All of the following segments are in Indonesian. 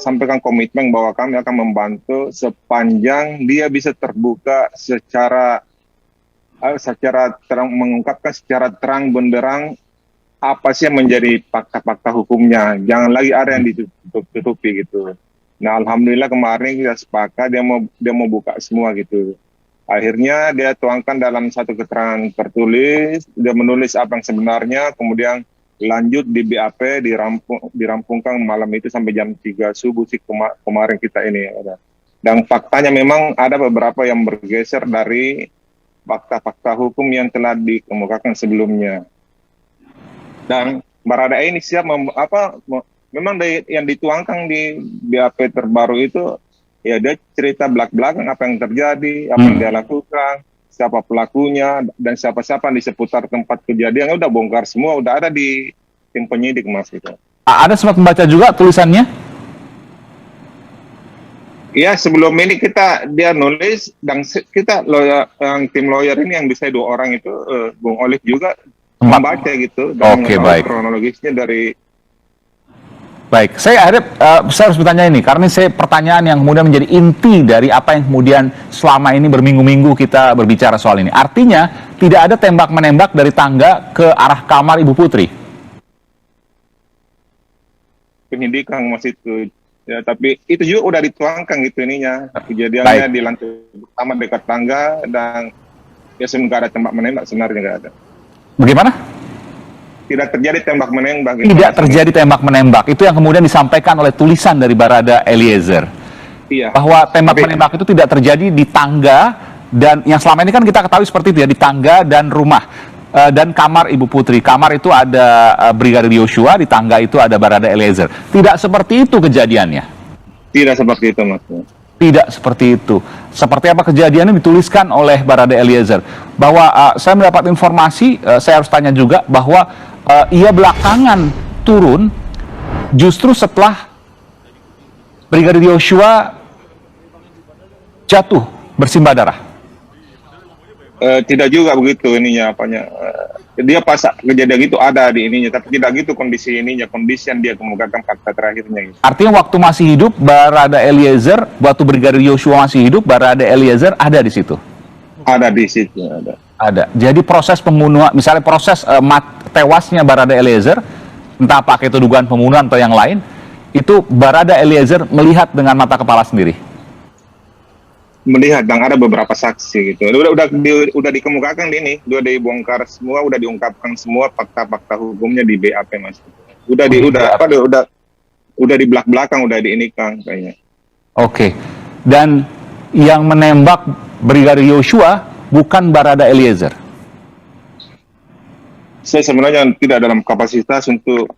sampaikan komitmen bahwa kami akan membantu sepanjang dia bisa terbuka secara terang, mengungkapkan secara terang benderang apa sih yang menjadi fakta-fakta hukumnya. Jangan lagi ada yang ditutupi gitu. Nah, alhamdulillah kemarin kita sepakat dia mau buka semua gitu. Akhirnya dia tuangkan dalam satu keterangan tertulis, dia menulis apa yang sebenarnya, kemudian lanjut di BAP, dirampungkan malam itu sampai jam 3 subuh sih kemarin kita ini. Dan faktanya memang ada beberapa yang bergeser dari fakta-fakta hukum yang telah dikemukakan sebelumnya. Dan Baradae ini siap memang yang dituangkan di BAP terbaru itu, ya dia cerita belak-belakan apa yang terjadi, apa yang dia lakukan, siapa pelakunya, dan siapa-siapa di seputar tempat kejadian udah bongkar semua, udah ada di tim penyidik Mas itu. Ada sempat membaca juga tulisannya? Iya, sebelum ini dia nulis, dan kita tim lawyer ini yang bisa 2 orang itu, Bung Olive juga membaca gitu, dan kronologisnya dari. Baik, saya harus bertanya ini, karena saya pertanyaan yang kemudian menjadi inti dari apa yang kemudian selama ini berminggu-minggu kita berbicara soal ini. Artinya, tidak ada tembak-menembak dari tangga ke arah kamar Ibu Putri? Penyidikan masih itu, ya, tapi itu juga udah dituangkan gitu ininya. Kejadiannya di lantai pertama dekat tangga, dan ya nggak ada tembak-menembak, sebenarnya nggak ada. Bagaimana? Tidak terjadi tembak-menembak. Tidak terjadi tembak-menembak. Itu yang kemudian disampaikan oleh tulisan dari Barada Eliezer. Iya. Bahwa tembak-menembak itu tidak terjadi di tangga, dan yang selama ini kan kita ketahui seperti itu ya, di tangga dan rumah. Dan kamar Ibu Putri. Kamar itu ada Brigadir Yosua, di tangga itu ada Barada Eliezer. Tidak seperti itu kejadiannya? Tidak seperti itu, Mas. Tidak seperti itu. Seperti apa kejadiannya dituliskan oleh Barada Eliezer. Bahwa saya mendapat informasi, saya harus tanya juga, bahwa ia belakangan turun justru setelah Brigadir Yosua jatuh bersimbah darah. Tidak juga begitu ininya apanya. Dia pas kejadian itu ada di ininya, tapi tidak gitu kondisi ininya, kondisi yang dia kemukakan fakta terakhirnya. Gitu. Artinya waktu masih hidup Barada Eliezer, waktu Brigadir Yosua masih hidup, Barada Eliezer ada di situ? Ada di situ, ada. Ada. Jadi proses pembunuhan, misalnya proses tewasnya Barada Eliezer, entah pakai itu dugaan pembunuhan atau yang lain, itu Barada Eliezer melihat dengan mata kepala sendiri? Melihat, dan ada beberapa saksi gitu. Udah dikemukakan ini, udah dibongkar semua, udah diungkapkan semua fakta-fakta hukumnya di BAP Mas. Udah di belak-belakang, udah diinikan kayaknya. Oke. Dan yang menembak Brigadir Yosua bukan Barada Eliezer? Saya sebenarnya tidak dalam kapasitas untuk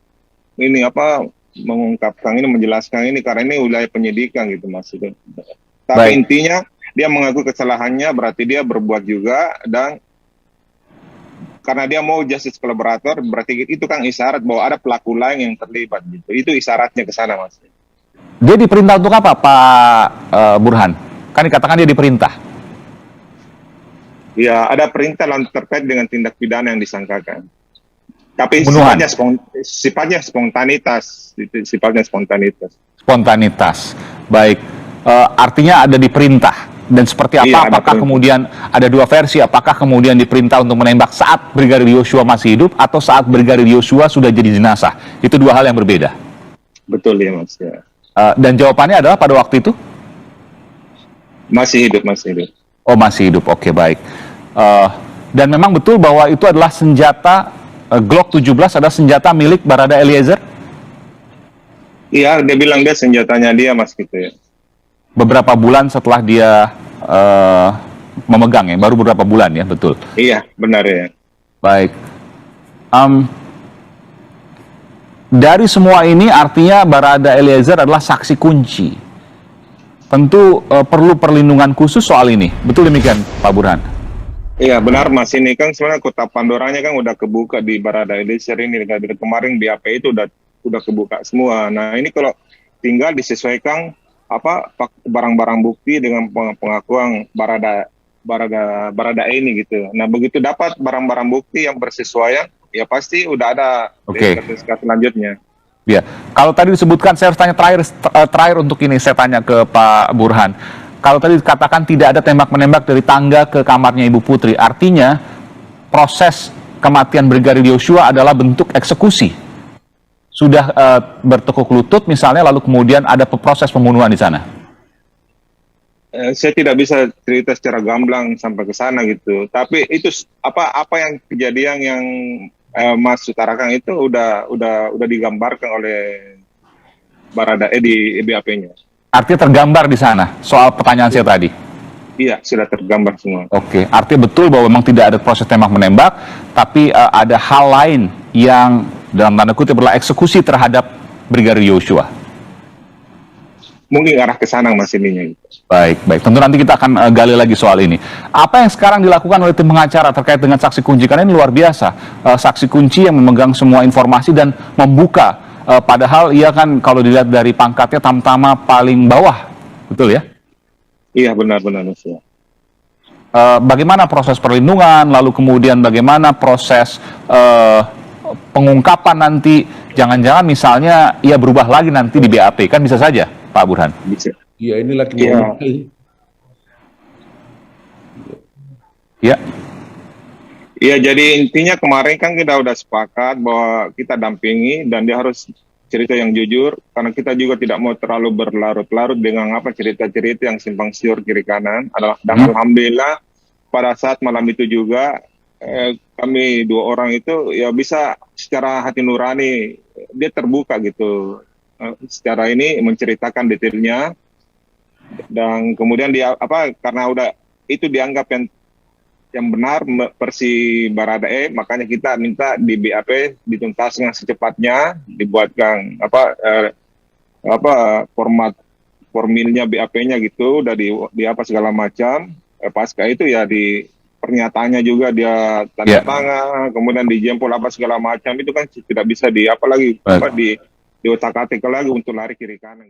ini mengungkapkan ini, menjelaskan ini, karena ini wilayah penyidikan gitu Mas. Tapi intinya dia mengaku kesalahannya, berarti dia berbuat juga, dan karena dia mau justice collaborator, berarti itu kan isyarat bahwa ada pelaku lain yang terlibat gitu. Itu isyaratnya ke sana Mas. Dia diperintah untuk apa Pak Burhan? Kan dikatakan dia diperintah. Ya, ada perintah terkait dengan tindak pidana yang disangkakan. Tapi sifatnya spontanitas. Spontanitas. Baik. Artinya ada diperintah. Dan seperti apa? Iya, apakah kemudian ada 2 versi? Apakah kemudian diperintah untuk menembak saat Brigadir Yosua masih hidup atau saat Brigadir Yosua sudah jadi jenazah? Itu 2 hal yang berbeda. Betul ya Mas. Ya. Dan jawabannya adalah pada waktu itu? Masih hidup. Oh, masih hidup. Oke, baik. Dan memang betul bahwa itu adalah senjata Glock 17 adalah senjata milik Barada Eliezer? Iya, dia bilang dia senjatanya dia Mas gitu ya. Beberapa bulan setelah dia memegang ya, baru beberapa bulan ya, betul? Iya, benar ya. Baik. Dari semua ini artinya Barada Eliezer adalah saksi kunci. Tentu perlu perlindungan khusus soal ini. Betul demikian, Pak Burhan? Iya, benar Mas. Ini kan sebenarnya kotak Pandoranya kan udah kebuka di Barada Eliezer ini. Dari kemarin BAP itu udah kebuka semua. Nah, ini kalau tinggal disesuaikan barang-barang bukti dengan pengakuan Barada ini gitu. Nah, begitu dapat barang-barang bukti yang bersesuaian, ya pasti udah ada selanjutnya. Ya, kalau tadi disebutkan, saya harus tanya terakhir untuk ini, saya tanya ke Pak Burhan. Kalau tadi dikatakan tidak ada tembak-menembak dari tangga ke kamarnya Ibu Putri, artinya proses kematian Brigadir Yosua adalah bentuk eksekusi. Sudah bertekuk lutut misalnya, lalu kemudian ada proses pembunuhan di sana. Saya tidak bisa cerita secara gamblang sampai ke sana gitu. Tapi itu apa yang kejadian yang Mas utarakan itu udah digambarkan oleh Baradae di BAP-nya. Artinya tergambar di sana soal pertanyaan saya tadi. Iya, sudah tergambar semua. Oke, artinya betul bahwa memang tidak ada proses tembak menembak, tapi ada hal lain yang dalam tanda kutip adalah eksekusi terhadap Brigadir Yosua. Mungkin arah ke sana Mas ininya. Baik, baik. Tentu nanti kita akan gali lagi soal ini. Apa yang sekarang dilakukan oleh tim pengacara terkait dengan saksi kunci? Karena ini luar biasa. Saksi kunci yang memegang semua informasi dan membuka. Padahal ia kan kalau dilihat dari pangkatnya tamtama paling bawah. Betul ya? Iya, benar-benar Mas. Bagaimana proses perlindungan, lalu kemudian bagaimana proses pengungkapan nanti? Jangan-jangan misalnya ia berubah lagi nanti di BAP, kan bisa saja, Pak Burhan. Bisa. Ya ini lagi Iya. Ya. Iya, jadi intinya kemarin kan kita udah sepakat bahwa kita dampingi dan dia harus cerita yang jujur, karena kita juga tidak mau terlalu berlarut-larut dengan cerita-cerita yang simpang siur kiri kanan. Dan alhamdulillah pada saat malam itu juga kami dua orang itu ya bisa secara hati nurani dia terbuka gitu, secara ini menceritakan detailnya, dan kemudian dia karena udah itu dianggap yang benar versi Baradae, makanya kita minta di BAP dituntaskan secepatnya, dibuatkan format formilnya BAP-nya gitu, udah di apa segala macam. Pasca itu ya di pernyataannya juga dia tanda tangan, kemudian dijempol apa segala macam, itu kan tidak bisa di otak-atik lagi untuk lari kiri kanan.